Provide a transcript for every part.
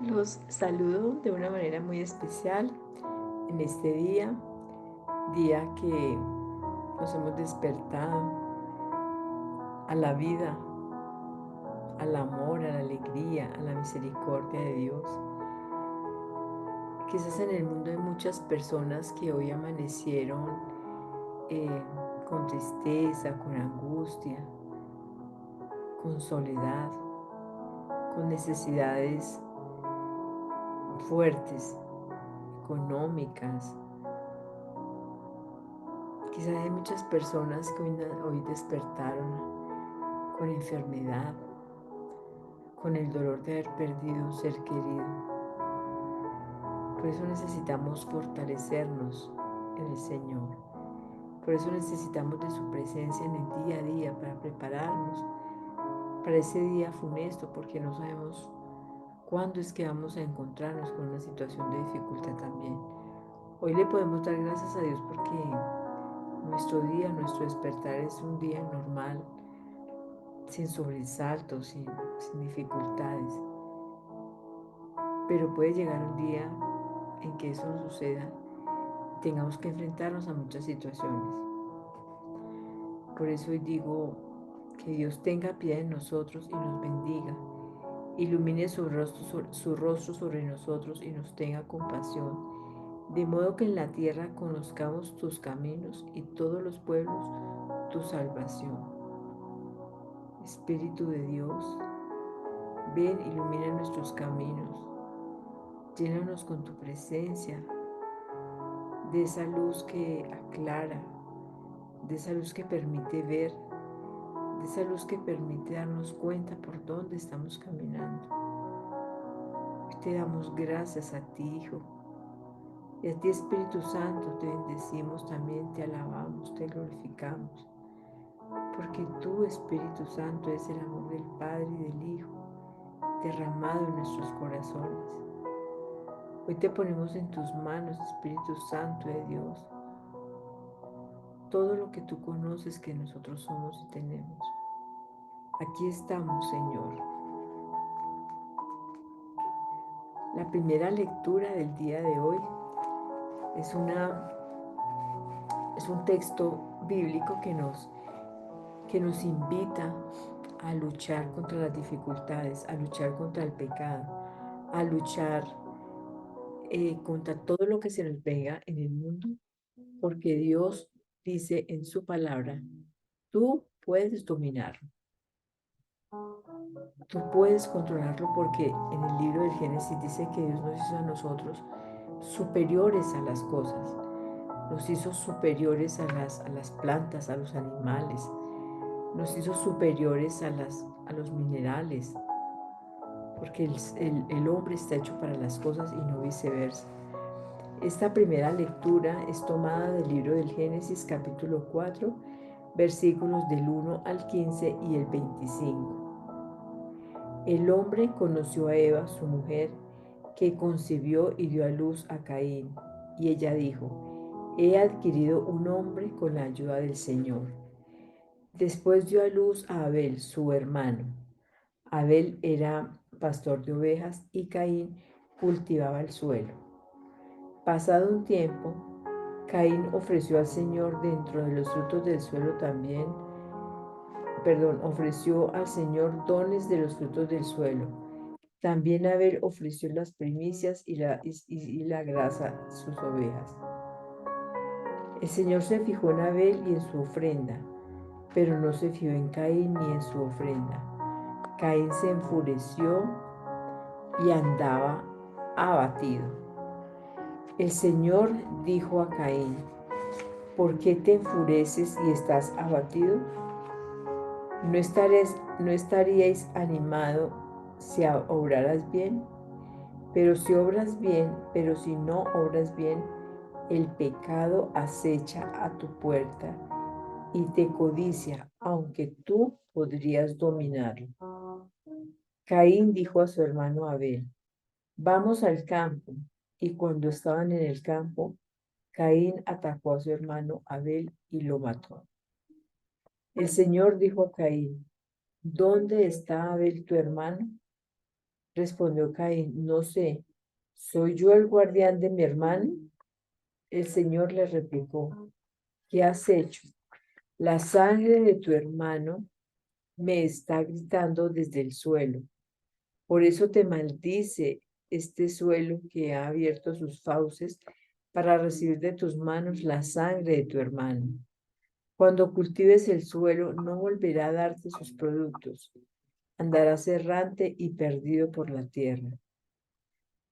Los saludo de una manera muy especial en este día, día que nos hemos despertado a la vida, al amor, a la alegría, a la misericordia de Dios. Quizás en el mundo hay muchas personas que hoy amanecieron eh, con tristeza, con angustia, con soledad, con necesidades fuertes, económicas. Quizás hay muchas personas que hoy despertaron con enfermedad, con el dolor de haber perdido un ser querido. Por eso necesitamos fortalecernos en el Señor. Por eso necesitamos de su presencia en el día a día para prepararnos para ese día funesto, porque no sabemos cuándo es que vamos a encontrarnos con una situación de dificultad también. Hoy le podemos dar gracias a Dios porque nuestro día, nuestro despertar es un día normal, sin sobresaltos, sin dificultades. Pero puede llegar un día en que eso no suceda, tengamos que enfrentarnos a muchas situaciones. Por eso hoy digo que Dios tenga piedad en nosotros y nos bendiga, ilumine su rostro sobre nosotros y nos tenga compasión, de modo que en la tierra conozcamos tus caminos y todos los pueblos tu salvación. Espíritu de Dios, ven, ilumina nuestros caminos, llénanos con tu presencia, de esa luz que aclara, de esa luz que permite ver, de esa luz que permite darnos cuenta por dónde estamos caminando. Hoy te damos gracias a ti, Hijo, y a ti, Espíritu Santo, te bendecimos también, te alabamos, te glorificamos, porque tú, Espíritu Santo, es el amor del Padre y del Hijo, derramado en nuestros corazones. Hoy te ponemos en tus manos, Espíritu Santo de Dios, todo lo que tú conoces que nosotros somos y tenemos. Aquí estamos, Señor. La primera lectura del día de hoy es, es un texto bíblico que nos invita a luchar contra las dificultades, a luchar contra el pecado, a luchar contra todo lo que se nos venga en el mundo, porque Dios dice en su palabra, tú puedes dominarlo, tú puedes controlarlo, porque en el libro del Génesis dice que Dios nos hizo a nosotros superiores a las cosas, nos hizo superiores a las plantas, a los animales, nos hizo superiores a los minerales, porque el hombre está hecho para las cosas y no viceversa. Esta primera lectura es tomada del libro del Génesis capítulo 4, versículos del 1 al 15 y el 25. El hombre conoció a Eva, su mujer, que concibió y dio a luz a Caín, y ella dijo, he adquirido un hombre con la ayuda del Señor. Después dio a luz a Abel, su hermano. Abel era pastor de ovejas y Caín cultivaba el suelo. Pasado un tiempo, Caín ofreció al Señor dentro de los frutos del suelo también, ofreció al Señor dones de los frutos del suelo. También Abel ofreció las primicias y la grasa de sus ovejas. El Señor se fijó en Abel y en su ofrenda, pero no se fijó en Caín ni en su ofrenda. Caín se enfureció y andaba abatido. El Señor dijo a Caín, ¿por qué te enfureces y estás abatido? ¿No estaríais animado si obraras bien? Pero si no obras bien, el pecado acecha a tu puerta y te codicia, aunque tú podrías dominarlo. Caín dijo a su hermano Abel, vamos al campo. Y cuando estaban en el campo, Caín atacó a su hermano Abel y lo mató. El Señor dijo a Caín, ¿dónde está Abel tu hermano? Respondió Caín, no sé, ¿soy yo el guardián de mi hermano? El Señor le replicó, ¿qué has hecho? La sangre de tu hermano me está gritando desde el suelo. Por eso te maldice este suelo que ha abierto sus fauces para recibir de tus manos la sangre de tu hermano. Cuando cultives el suelo, no volverá a darte sus productos. Andarás errante y perdido por la tierra.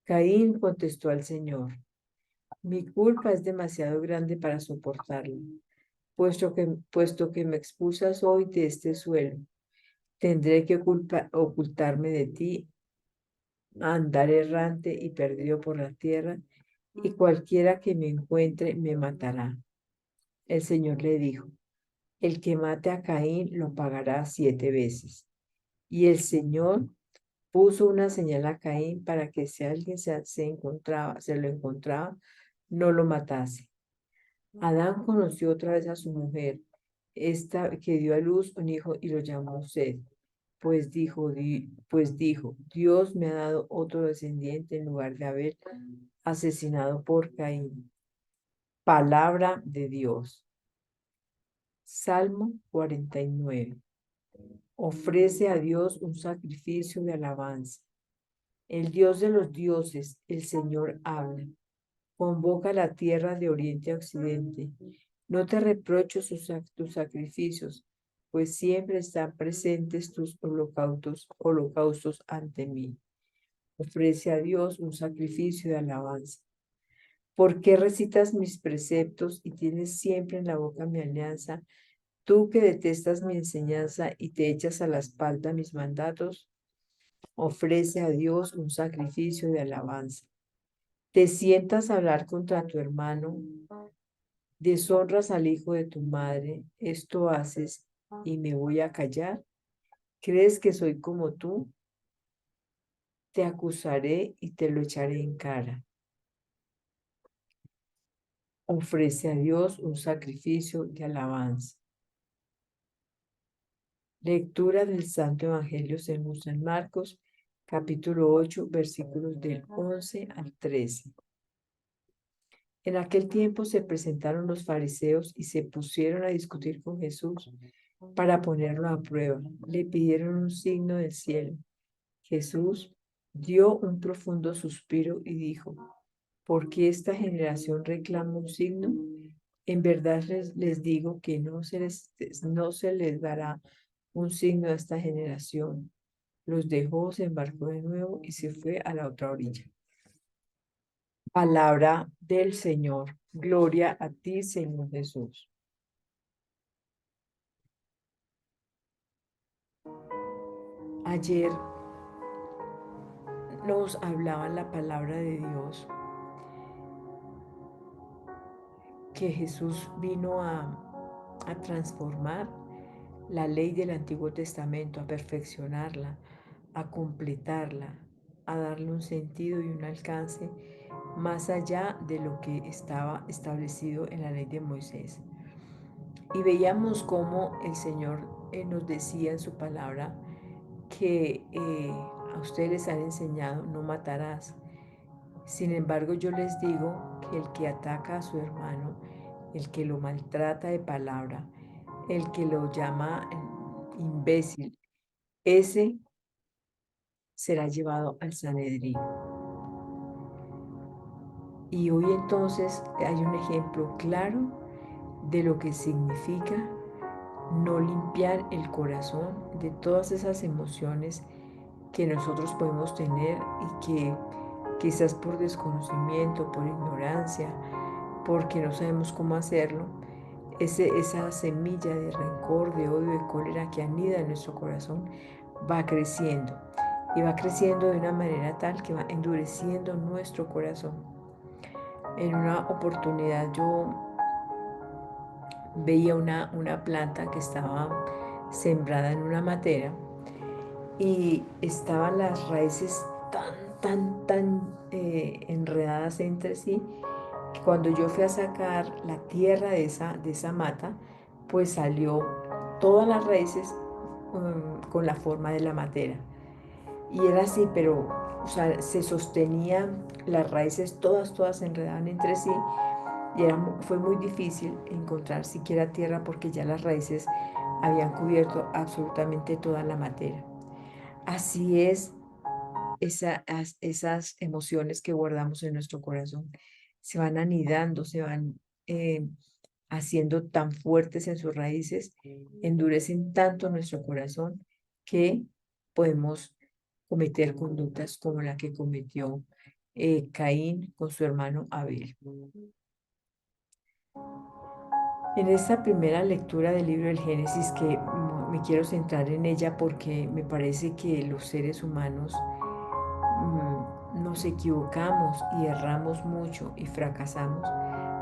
Caín contestó al Señor, mi culpa es demasiado grande para soportarla, puesto que me expulsas hoy de este suelo. Tendré que ocultarme de ti, andar errante y perdido por la tierra, y cualquiera que me encuentre me matará. El Señor le dijo, el que mate a Caín lo pagará 7 veces. Y el Señor puso una señal a Caín para que si alguien se lo encontraba, no lo matase. Adán conoció otra vez a su mujer, esta que dio a luz un hijo y lo llamó Set, pues dijo, Dios me ha dado otro descendiente en lugar de haber asesinado por Caín. Palabra de Dios. Salmo 49. Ofrece a Dios un sacrificio de alabanza. El Dios de los dioses, el Señor habla. Convoca la tierra de oriente a occidente. No te reprocho tus sacrificios, pues siempre están presentes tus holocaustos ante mí. Ofrece a Dios un sacrificio de alabanza. ¿Por qué recitas mis preceptos y tienes siempre en la boca mi alianza? Tú que detestas mi enseñanza y te echas a la espalda mis mandatos, ofrece a Dios un sacrificio de alabanza. Te sientas a hablar contra tu hermano, deshonras al hijo de tu madre, esto haces y me voy a callar. ¿Crees que soy como tú? Te acusaré y te lo echaré en cara. Ofrece a Dios un sacrificio de alabanza. Lectura del Santo Evangelio según San Marcos, capítulo 8, versículos del 11 al 13. En aquel tiempo se presentaron los fariseos y se pusieron a discutir con Jesús para ponerlo a prueba. Le pidieron un signo del cielo. Jesús dio un profundo suspiro y dijo, ¿por qué esta generación reclama un signo? En verdad les digo que no se les dará un signo a esta generación. Los dejó, se embarcó de nuevo y se fue a la otra orilla. Palabra del Señor. Gloria a ti, Señor Jesús. Ayer nos hablaba la palabra de Dios que Jesús vino a transformar la ley del Antiguo Testamento, a perfeccionarla, a completarla, a darle un sentido y un alcance más allá de lo que estaba establecido en la ley de Moisés. Y veíamos cómo el Señor nos decía en su palabra que a ustedes les han enseñado no matarás. Sin embargo, yo les digo que el que ataca a su hermano, el que lo maltrata de palabra, el que lo llama imbécil, ese será llevado al Sanedrín. Y hoy entonces hay un ejemplo claro de lo que significa no limpiar el corazón de todas esas emociones que nosotros podemos tener y que quizás por desconocimiento, por ignorancia, porque no sabemos cómo hacerlo, esa semilla de rencor, de odio, de cólera que anida en nuestro corazón va creciendo y va creciendo de una manera tal que va endureciendo nuestro corazón. En una oportunidad yo veía una planta que estaba sembrada en una matera y estaban las raíces tan enredadas entre sí, que cuando yo fui a sacar la tierra de esa mata, pues salió todas las raíces con la forma de la matera. Y era así, pero, o sea, se sostenían las raíces todas enredaban entre sí y fue muy difícil encontrar siquiera tierra porque ya las raíces habían cubierto absolutamente toda la materia. Así es, esas emociones que guardamos en nuestro corazón se van anidando, se van eh, haciendo tan fuertes en sus raíces, endurecen tanto nuestro corazón que podemos cometer conductas como la que cometió Caín con su hermano Abel. En esta primera lectura del libro del Génesis, que me quiero centrar en ella porque me parece que los seres humanos nos equivocamos y erramos mucho y fracasamos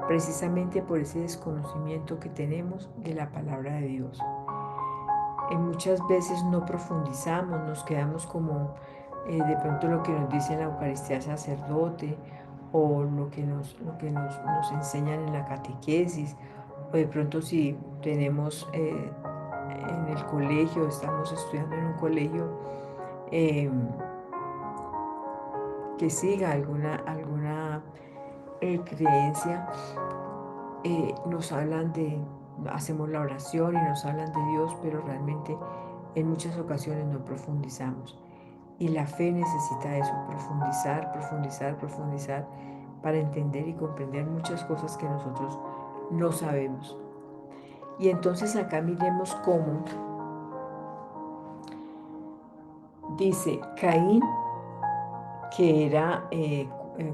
precisamente por ese desconocimiento que tenemos de la palabra de Dios. Muchas veces no profundizamos, nos quedamos como de pronto lo que nos dice en la Eucaristía el sacerdote o lo que nos enseñan en la catequesis, o de pronto si tenemos en el colegio, estamos estudiando en un colegio que siga alguna creencia, nos hablan hacemos la oración y nos hablan de Dios, pero realmente en muchas ocasiones no profundizamos. Y la fe necesita eso, profundizar para entender y comprender muchas cosas que nosotros no sabemos. Y entonces acá miremos cómo dice Caín, que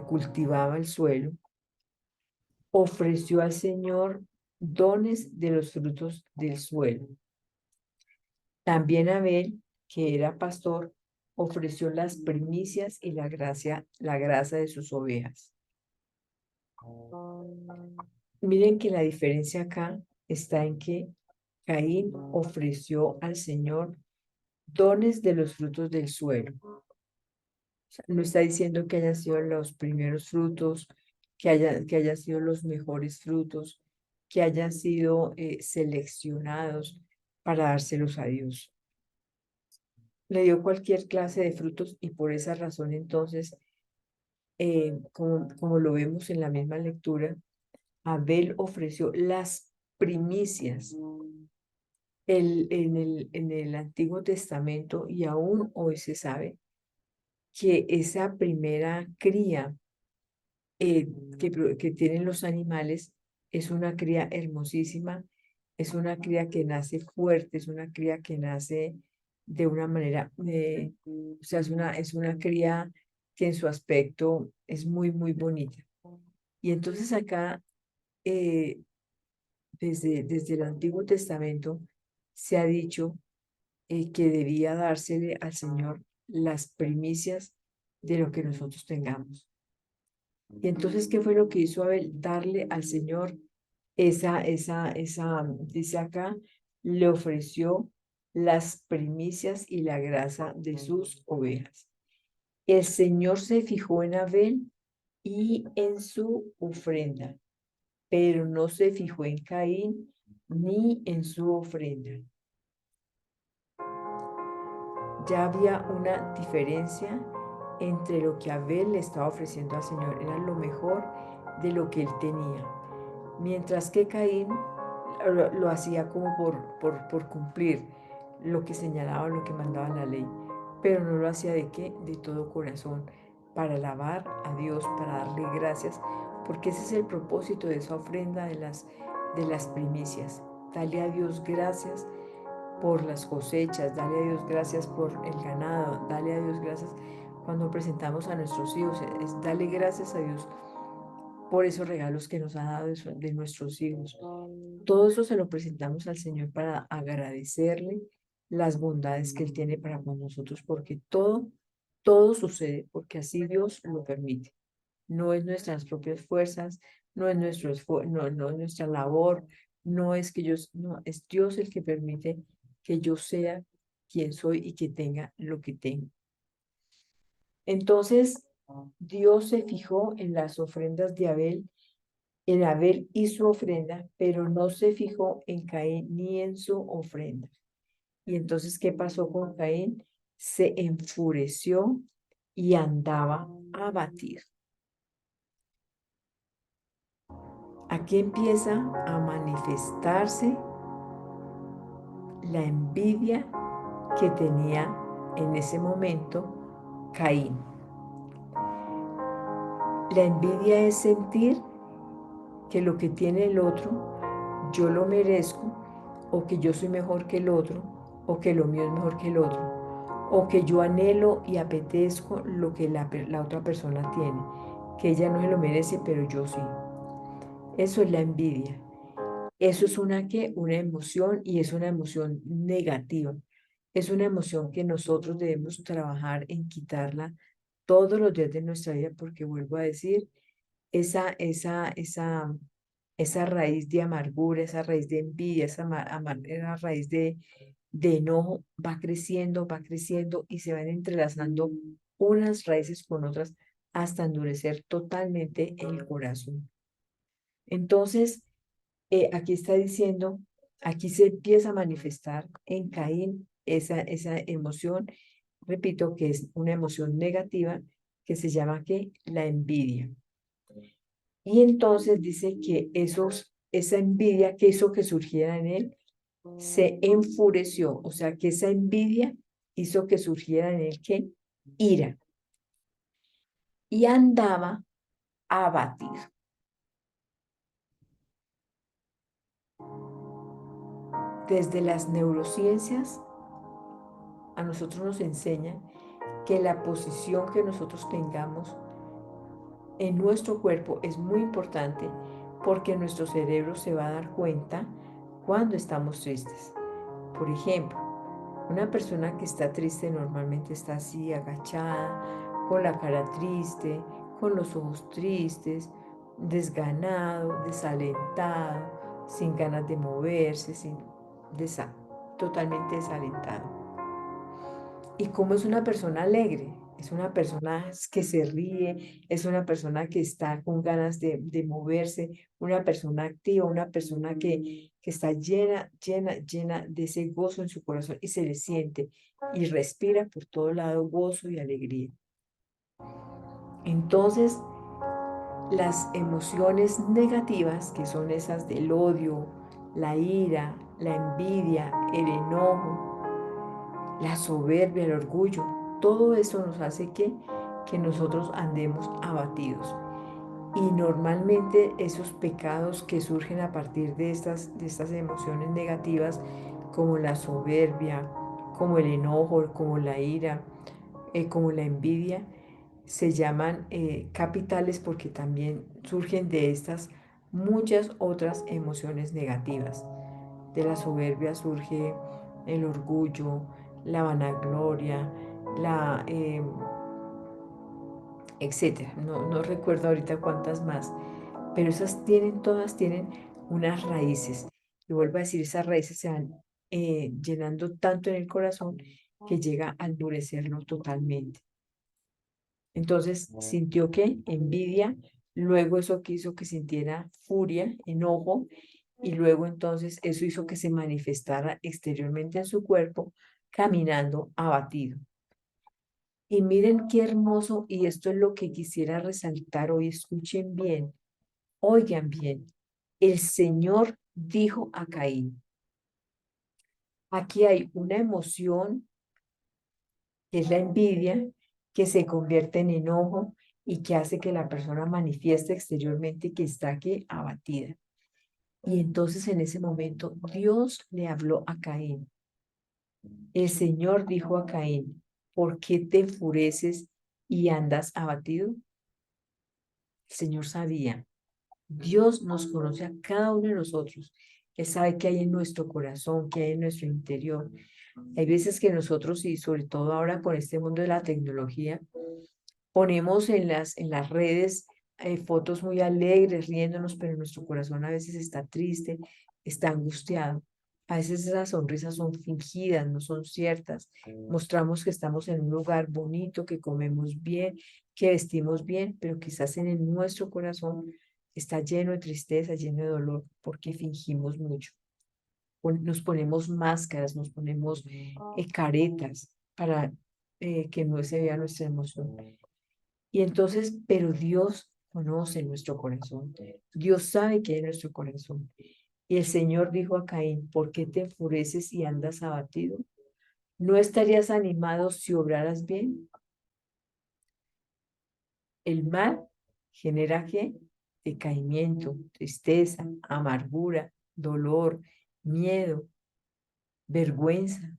cultivaba el suelo, ofreció al Señor dones de los frutos del suelo. También Abel, que era pastor, ofreció las primicias y la grasa de sus ovejas. Miren que la diferencia acá está en que Caín ofreció al Señor dones de los frutos del suelo. O sea, no está diciendo que hayan sido los primeros frutos, que hayan sido los mejores frutos, que hayan sido seleccionados para dárselos a Dios. Le dio cualquier clase de frutos y por esa razón entonces, como lo vemos en la misma lectura, Abel ofreció las primicias. En el Antiguo Testamento y aún hoy se sabe que esa primera cría que tienen los animales es una cría hermosísima, es una cría que nace fuerte, es una cría que nace de una manera, o sea, es una cría que en su aspecto es muy bonita. Y entonces acá, eh, desde el Antiguo Testamento, se ha dicho que debía dársele al Señor las primicias de lo que nosotros tengamos. Y entonces, ¿qué fue lo que hizo Abel? Darle al Señor dice acá, le ofreció las primicias y la grasa de sus ovejas. El Señor se fijó en Abel y en su ofrenda, pero no se fijó en Caín ni en su ofrenda. Ya había una diferencia entre lo que Abel le estaba ofreciendo al Señor, era lo mejor de lo que él tenía, mientras que Caín lo hacía como por cumplir lo que señalaba, lo que mandaba la ley, pero no lo hacía de qué, de todo corazón, para alabar a Dios, para darle gracias, porque ese es el propósito de esa ofrenda de las primicias, darle a Dios gracias por las cosechas, dale a Dios gracias por el ganado, dale a Dios gracias cuando presentamos a nuestros hijos, es dale gracias a Dios por esos regalos que nos ha dado de nuestros hijos. Todo eso se lo presentamos al Señor para agradecerle las bondades que Él tiene para con nosotros, porque todo sucede porque así Dios lo permite. No es nuestras propias fuerzas, no es no es nuestra labor, no es que yo, no, es Dios el que permite que yo sea quien soy y que tenga lo que tengo. Entonces, Dios se fijó en las ofrendas de Abel, en Abel y su ofrenda, pero no se fijó en Caín ni en su ofrenda. Y entonces, ¿qué pasó con Caín? se enfureció y andaba abatido. Aquí empieza a manifestarse la envidia que tenía en ese momento Caín. La envidia es sentir que lo que tiene el otro yo lo merezco, o que yo soy mejor que el otro, o que lo mío es mejor que el otro, o que yo anhelo y apetezco lo que la otra persona tiene, que ella no se lo merece, pero yo sí. Eso es la envidia. Eso es una emoción, y es una emoción negativa. Es una emoción que nosotros debemos trabajar en quitarla todos los días de nuestra vida, porque vuelvo a decir, esa raíz de amargura, esa raíz de envidia, esa raíz de enojo va creciendo y se van entrelazando unas raíces con otras hasta endurecer totalmente el corazón. Entonces, aquí está diciendo, aquí se empieza a manifestar en Caín esa emoción, repito, que es una emoción negativa que se llama que la envidia. Y entonces dice que esa envidia que hizo que surgiera en él se enfureció, o sea que esa envidia hizo que surgiera en él que ira, y andaba abatido. Desde las neurociencias a nosotros nos enseñan que la posición que nosotros tengamos en nuestro cuerpo es muy importante, porque nuestro cerebro se va a dar cuenta cuando estamos tristes. Por ejemplo, una persona que está triste normalmente está así, agachada, con la cara triste, con los ojos tristes, desganado, desalentado, sin ganas de moverse, totalmente desalentado. ¿Y cómo es una persona alegre? Es una persona que se ríe, es una persona que está con ganas de moverse, una persona activa, una persona que está llena de ese gozo en su corazón, y se le siente y respira por todo lado gozo y alegría. Entonces, las emociones negativas, que son esas del odio, la ira, la envidia, el enojo, la soberbia, el orgullo, todo eso nos hace que nosotros andemos abatidos. Y normalmente esos pecados que surgen a partir de estas emociones negativas, como la soberbia, como el enojo, como la ira, como la envidia, se llaman capitales, porque también surgen de estas muchas otras emociones negativas. De la soberbia surge el orgullo, la vanagloria, etcétera. No recuerdo ahorita cuántas más, pero todas tienen unas raíces. Y vuelvo a decir, esas raíces se van llenando tanto en el corazón que llega a endurecerlo totalmente. Entonces sintió que envidia, luego eso hizo que sintiera furia, enojo, y luego entonces eso hizo que se manifestara exteriormente en su cuerpo, caminando abatido. Y miren qué hermoso, y esto es lo que quisiera resaltar hoy, escuchen bien, oigan bien. El Señor dijo a Caín, aquí hay una emoción que es la envidia, que se convierte en enojo y que hace que la persona manifieste exteriormente que está aquí abatida. Y entonces en ese momento Dios le habló a Caín. El Señor dijo a Caín, ¿por qué te enfureces y andas abatido? El Señor sabía. Dios nos conoce a cada uno de nosotros. Él sabe qué hay en nuestro corazón, qué hay en nuestro interior. Hay veces que nosotros, y sobre todo ahora con este mundo de la tecnología, ponemos en las redes fotos muy alegres, riéndonos, pero nuestro corazón a veces está triste, está angustiado. A veces esas sonrisas son fingidas, no son ciertas. Mostramos que estamos en un lugar bonito, que comemos bien, que vestimos bien, pero quizás nuestro corazón está lleno de tristeza, lleno de dolor, porque fingimos mucho. Nos ponemos máscaras, nos ponemos caretas para que no se vea nuestra emoción. Y entonces, pero Dios conoce nuestro corazón. Dios sabe qué hay en nuestro corazón. Y el Señor dijo a Caín, ¿por qué te enfureces y andas abatido? ¿No estarías animado si obraras bien? El mal genera ¿qué? Decaimiento, tristeza, amargura, dolor, miedo, vergüenza.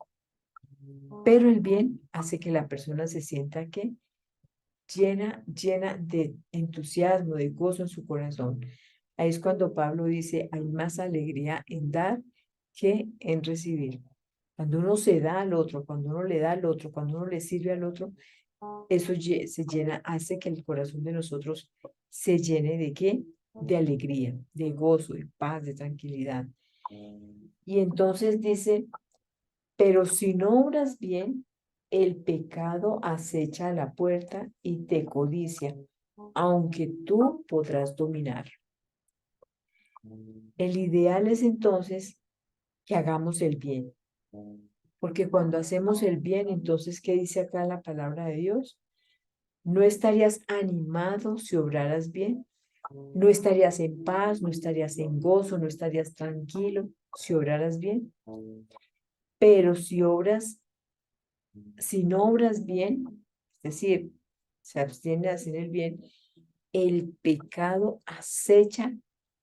Pero el bien hace que la persona se sienta ¿qué? Llena de entusiasmo, de gozo en su corazón. Ahí es cuando Pablo dice, hay más alegría en dar que en recibir. Cuando uno se da al otro, cuando uno le da al otro, cuando uno le sirve al otro, eso se llena, hace que el corazón de nosotros se llene de ¿qué? De alegría, de gozo, de paz, de tranquilidad. Y entonces dice, pero si no obras bien, el pecado acecha a la puerta y te codicia, aunque tú podrás dominar. El ideal es entonces que hagamos el bien, porque cuando hacemos el bien, entonces, ¿qué dice acá la palabra de Dios? ¿No estarías animado si obraras bien? ¿No estarías en paz? ¿No estarías en gozo? ¿No estarías tranquilo si obraras bien? Pero si no obras bien, es decir, se abstiene de hacer el bien, el pecado acecha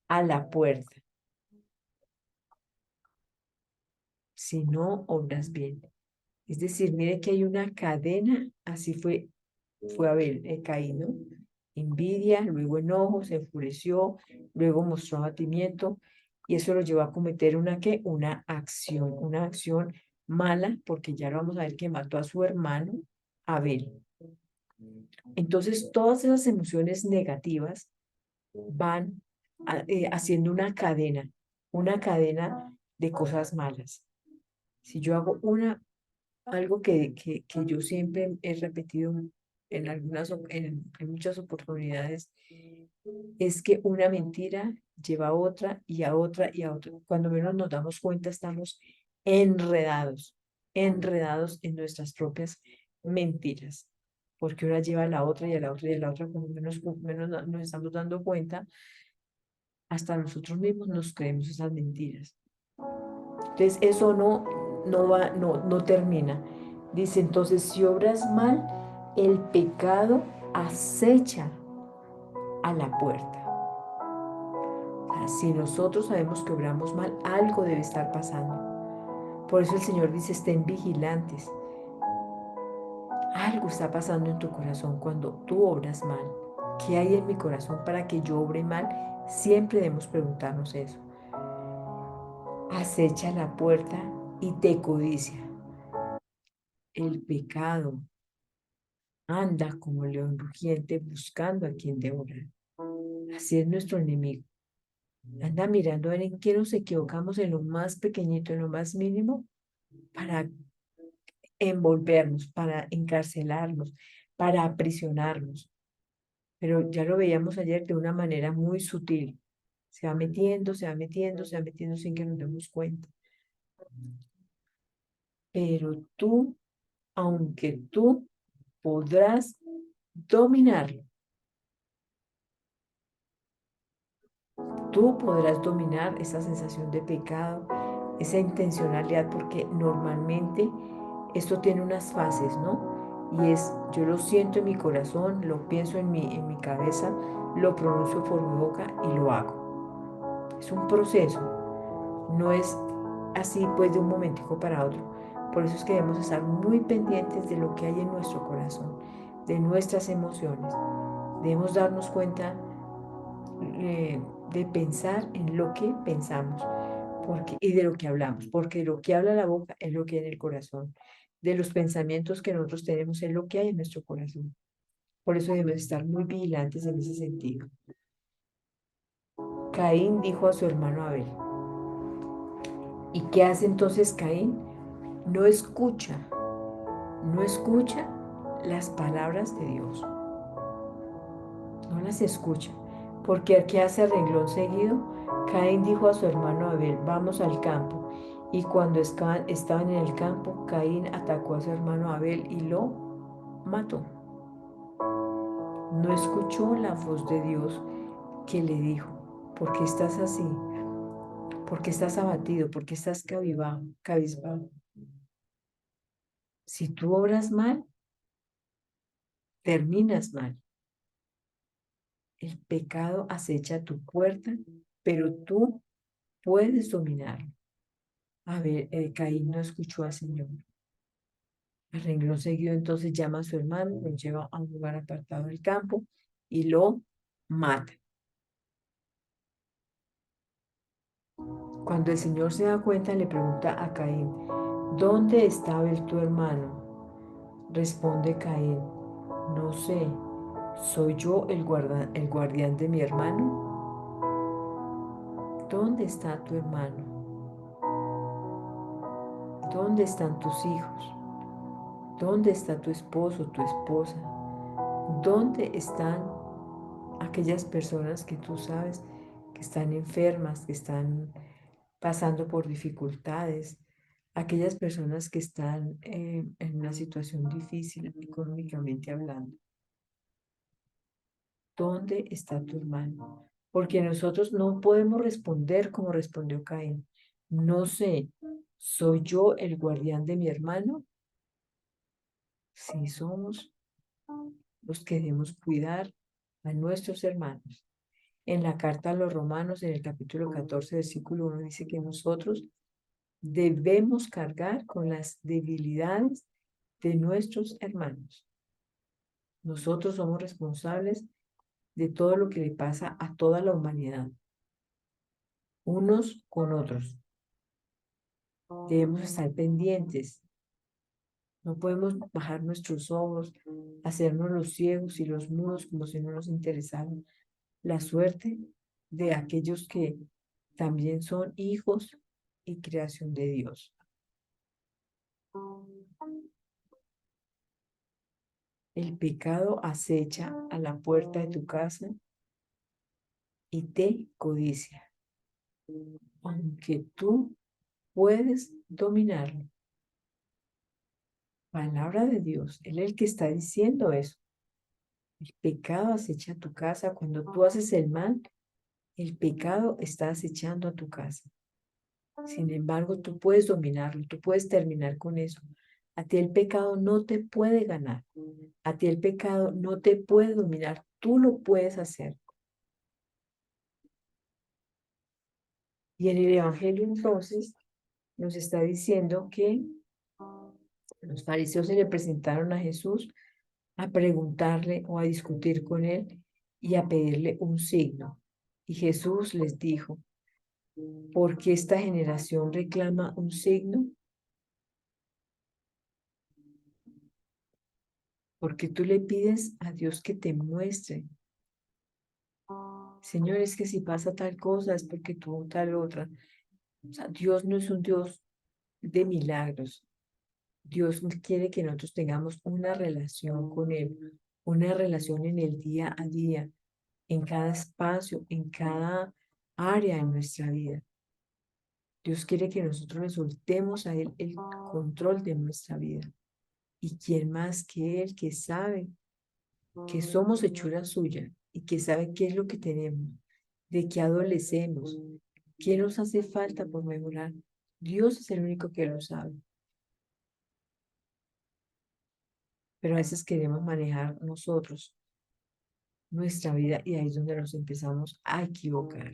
a la puerta. Si no obras bien. Es decir, mire que hay una cadena, así fue Abel, Caín, ¿no? Envidia, luego enojo, se enfureció, luego mostró abatimiento, y eso lo llevó a cometer una acción mala, porque ya lo vamos a ver que mató a su hermano Abel. Entonces, todas esas emociones negativas van haciendo una cadena de cosas malas. Si yo hago algo que yo siempre he repetido en muchas oportunidades, es que una mentira lleva a otra y a otra y a otra. Cuando menos nos damos cuenta, estamos enredados en nuestras propias mentiras, porque una lleva a la otra y a la otra y a la otra, cuando menos nos estamos dando cuenta, hasta nosotros mismos nos creemos esas mentiras. Entonces, eso no termina. Dice, entonces, si obras mal, el pecado acecha a la puerta. O sea, si nosotros sabemos que obramos mal, algo debe estar pasando. Por eso el Señor dice, estén vigilantes. Algo está pasando en tu corazón cuando tú obras mal. ¿Qué hay en mi corazón para que yo obre mal? Siempre debemos preguntarnos eso. Acecha la puerta y te codicia. El pecado anda como león rugiente buscando a quien devorar. Así es nuestro enemigo. Anda mirando a ver en qué nos equivocamos en lo más pequeñito, en lo más mínimo, para envolvernos, para encarcelarnos, para aprisionarnos. Pero ya lo veíamos ayer de una manera muy sutil. Se va metiendo, se va metiendo, se va metiendo sin que nos demos cuenta. Pero aunque tú podrás dominarlo, tú podrás dominar esa sensación de pecado, esa intencionalidad, porque normalmente esto tiene unas fases, ¿no? Y yo lo siento en mi corazón, lo pienso en mi cabeza, lo pronuncio por mi boca y lo hago. Es un proceso, no es así pues de un momentico para otro. Por eso es que debemos estar muy pendientes de lo que hay en nuestro corazón, de nuestras emociones. Debemos darnos cuenta de pensar en lo que pensamos y de lo que hablamos, porque lo que habla la boca es lo que hay en el corazón. De los pensamientos que nosotros tenemos es lo que hay en nuestro corazón. Por eso debemos estar muy vigilantes en ese sentido. Caín dijo a su hermano Abel. ¿Y qué hace entonces Caín? No escucha, no escucha las palabras de Dios. No las escucha. Porque aquí hace renglón seguido, Caín dijo a su hermano Abel, vamos al campo. Y cuando estaban en el campo, Caín atacó a su hermano Abel y lo mató. No escuchó la voz de Dios que le dijo, ¿por qué estás así? ¿Por qué estás abatido? ¿Por qué estás cabizbajo? Si tú obras mal, terminas mal. El pecado acecha tu puerta, pero tú puedes dominarlo. A ver, Caín no escuchó al Señor. El renglón seguido entonces llama a su hermano, lo lleva a un lugar apartado del campo y lo mata. Cuando el Señor se da cuenta, le pregunta a Caín, ¿dónde está Abel tu hermano? Responde Caín, no sé, ¿soy yo el guardián de mi hermano? ¿Dónde está tu hermano? ¿Dónde están tus hijos? ¿Dónde está tu esposo, tu esposa? ¿Dónde están aquellas personas que tú sabes que están enfermas, que están pasando por dificultades? Aquellas personas que están en una situación difícil económicamente hablando. ¿Dónde está tu hermano? Porque nosotros no podemos responder como respondió Caín. No sé, ¿soy yo el guardián de mi hermano? Sí, somos los que debemos cuidar a nuestros hermanos. En la carta a los Romanos, en el capítulo 14, versículo 1, dice que nosotros debemos cargar con las debilidades de nuestros hermanos. Nosotros somos responsables de todo lo que le pasa a toda la humanidad, unos con otros. Debemos estar pendientes. No podemos bajar nuestros ojos, hacernos los ciegos y los mudos como si no nos interesara la suerte de aquellos que también son hijos y creación de Dios. El pecado acecha a la puerta de tu casa y te codicia, aunque tú puedes dominarlo. Palabra de Dios, Él es el que está diciendo eso. El pecado acecha a tu casa. Cuando tú haces el mal, el pecado está acechando a tu casa. Sin embargo, tú puedes dominarlo, tú puedes terminar con eso. A ti el pecado no te puede ganar. A ti el pecado no te puede dominar. Tú lo puedes hacer. Y en el Evangelio entonces nos está diciendo que los fariseos se le presentaron a Jesús a preguntarle o a discutir con él y a pedirle un signo. Y Jesús les dijo, ¿por qué esta generación reclama un signo? Porque tú le pides a Dios que te muestre. Señor, es que si pasa tal cosa es porque tuvo tal otra. O sea, Dios no es un Dios de milagros. Dios quiere que nosotros tengamos una relación con Él, una relación en el día a día, en cada espacio, en cada área de nuestra vida. Dios quiere que nosotros le soltemos a Él el control de nuestra vida. ¿Y quién más que Él que sabe que somos hechura suya y que sabe qué es lo que tenemos, de qué adolecemos, qué nos hace falta por mejorar? Dios es el único que lo sabe. Pero a veces queremos manejar nosotros nuestra vida y ahí es donde nos empezamos a equivocar.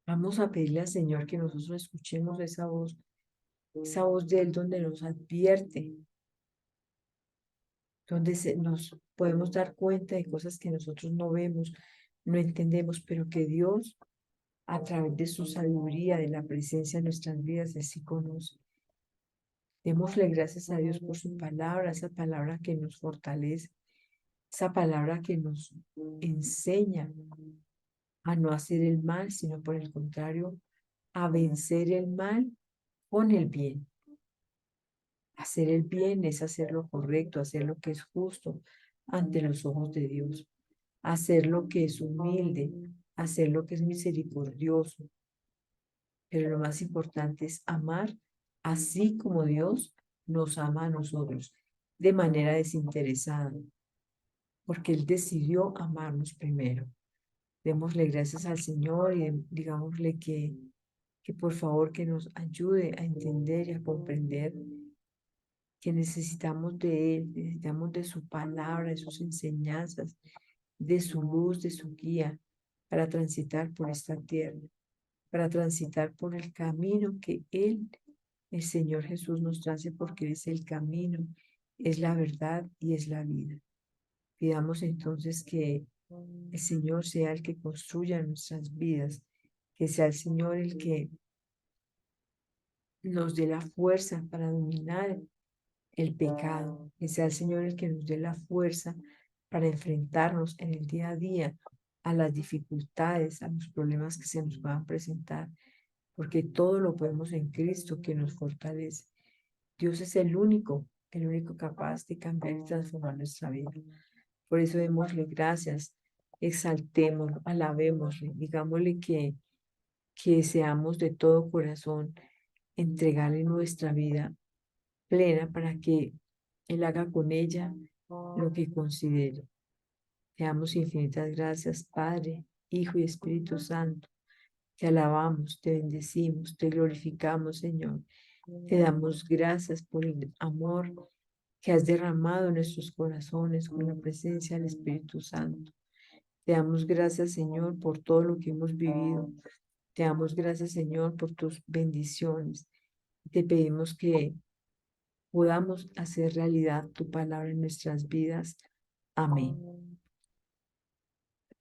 Vamos a pedirle al Señor que nosotros escuchemos esa voz de Él donde nos advierte, donde nos podemos dar cuenta de cosas que nosotros no vemos, no entendemos, pero que Dios, a través de su sabiduría, de la presencia en nuestras vidas, Él sí conoce. Démosle gracias a Dios por su palabra, esa palabra que nos fortalece, esa palabra que nos enseña a no hacer el mal, sino por el contrario, a vencer el mal con el bien. Hacer el bien es hacer lo correcto, hacer lo que es justo ante los ojos de Dios, hacer lo que es humilde, hacer lo que es misericordioso. Pero lo más importante es amar así como Dios nos ama a nosotros de manera desinteresada, porque Él decidió amarnos primero. Démosle gracias al Señor y digámosle que por favor que nos ayude a entender y a comprender que necesitamos de Él, necesitamos de su palabra, de sus enseñanzas, de su luz, de su guía, para transitar por esta tierra, para transitar por el camino que Él, el Señor Jesús, nos trace, porque Él es el camino, es la verdad y es la vida. Pidamos entonces que el Señor sea el que construya nuestras vidas, que sea el Señor el que nos dé la fuerza para dominar el pecado, que sea el Señor el que nos dé la fuerza para enfrentarnos en el día a día a las dificultades, a los problemas que se nos puedan presentar, porque todo lo podemos en Cristo que nos fortalece. Dios es el único capaz de cambiar y transformar nuestra vida. Por eso démosle gracias, exaltémoslo, alabémosle, digámosle que seamos de todo corazón entregarle nuestra vida plena para que Él haga con ella lo que considere. Te damos infinitas gracias, Padre, Hijo y Espíritu Santo. Te alabamos, te bendecimos, te glorificamos, Señor. Te damos gracias por el amor que has derramado en nuestros corazones con la presencia del Espíritu Santo. Te damos gracias, Señor, por todo lo que hemos vivido. Te damos gracias, Señor, por tus bendiciones. Te pedimos que podamos hacer realidad tu palabra en nuestras vidas. Amén.